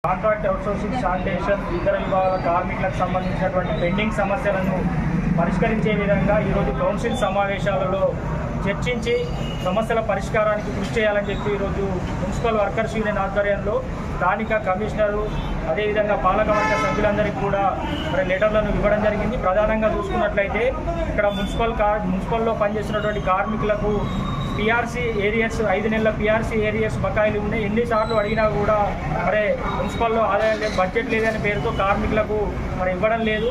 Contract outsourcing, sanitation ఇతర విభాగాల కార్మికులకు సంబంధించినటువంటి పెండింగ్ సమస్యలను పరిష్కరించే విధంగా ఈరోజు కౌన్సిల్ సమావేశాలలో చర్చించి సమస్యల పరిష్కారానికి కృషి చేయాలని చెప్పి ఈరోజు మున్సిపల్ వర్కర్స్ యూనియన్ ఆధ్వర్యంలో స్థానిక కమిషనరు అదేవిధంగా పాలకవర్గ సభ్యులందరికీ కూడా లెటర్లను ఇవ్వడం జరిగింది. ప్రధానంగా చూసుకున్నట్లయితే ఇక్కడ మున్సిపల్లో పనిచేస్తున్నటువంటి కార్మికులకు పిఆర్సీ ఏరియర్స్ 5 నెలల పిఆర్సీ ఏరియర్స్ బకాయిలు ఉన్నాయి. ఎన్నిసార్లు అడిగినా కూడా మున్సిపల్లో ఆదాయం లేదు, బడ్జెట్ లేదనే పేరుతో కార్మికులకు ఇవ్వడం లేదు.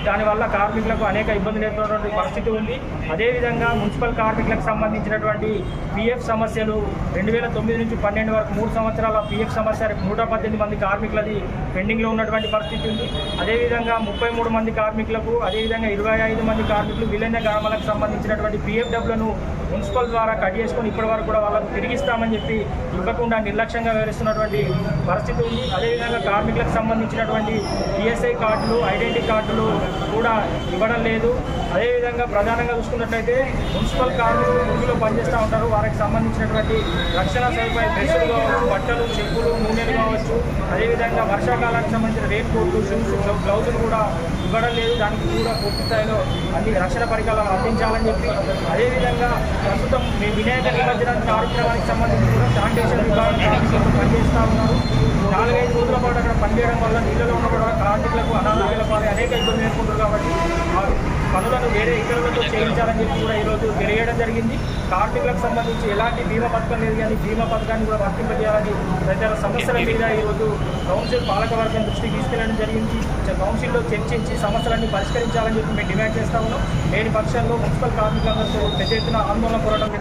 దానివల్ల కార్మికులకు అనేక ఇబ్బందులు ఎదుర్కొన్నటువంటి పరిస్థితి ఉంది. అదేవిధంగా మున్సిపల్ కార్మికులకు సంబంధించినటువంటి పిఎఫ్ సమస్యలు 2009 నుంచి 12 వరకు 3 సంవత్సరాల పిఎఫ్ సమస్య 118 మంది కార్మికులది పెండింగ్లో ఉన్నటువంటి పరిస్థితి ఉంది. అదేవిధంగా 33 మంది కార్మికులకు, అదేవిధంగా 25 మంది కార్మికులు విలీన గ్రామాలకు సంబంధించినటువంటి పిఎఫ్డబ్లను మున్సిపల్ ద్వారా కట్ చేసుకొని ఇప్పటి వరకు కూడా వాళ్ళకు తిరిగిస్తామని చెప్పి ఇవ్వకుండా నిర్లక్ష్యంగా వ్యవహరిస్తున్నటువంటి పరిస్థితి ఉంది. అదేవిధంగా కార్మికులకు సంబంధించినటువంటి ఈఎస్ఐ కార్డులు, ఐడెంటిటీ కార్డులు కూడా ఇవ్వడం లేదు. అదేవిధంగా ప్రధానంగా చూసుకున్నట్లయితే మున్సిపల్ కార్మికులు మురుగులో పనిచేస్తూ ఉంటారు. వారికి సంబంధించినటువంటి రక్షణ సదుపాయం డ్రెస్సులు కావచ్చు, బట్టలు, చెప్పులు, నూనెలు కావచ్చు, అదేవిధంగా వర్షాకాలానికి సంబంధించిన రెయిన్ కోట్లు, షూస్, గ్లౌజులు కూడా ఇవ్వడం లేదు. దానికి కూడా పూర్తి స్థాయిలో అన్ని రక్షణ పరికరాలు అందించాలని చెప్పి, అదేవిధంగా ప్రస్తుతం వినాయక నిమజ్జనం కార్యక్రమానికి సంబంధించి కూడా శానిటేషన్ విభాగం కార్మికులకు పనిచేస్తూ ఉన్నారు. 4-5 రోజుల పాటు అక్కడ పనిచేయడం వల్ల నీళ్ళలో ఉన్న కూడా కార్మికులకు అనారోగ్యాల పాలు అనేక ఇబ్బందులు ఎదుర్కొంటారు. కాబట్టి పనులను వేరే ఇతరులతో చేయించాలని చెప్పి కూడా ఈరోజు తెలియడం జరిగింది. కార్మికులకు సంబంధించి ఎలాంటి బీమా పథకం లేదు, కానీ బీమా పథకాన్ని కూడా వర్తింపజేయాలని తదితర సమస్యల మీద ఈరోజు కౌన్సిల్ పాలకవర్గం దృష్టికి తీసుకెళ్లడం జరిగింది. కౌన్సిల్లో చర్చించి సమస్యలన్నీ పరిష్కరించాలని చెప్పి మేము డిమాండ్ చేస్తా ఉన్నాం. లేని పక్షంలో మున్సిపల్ కార్మికులందరూ పెద్ద ఎత్తున ఆందోళన పోరాటం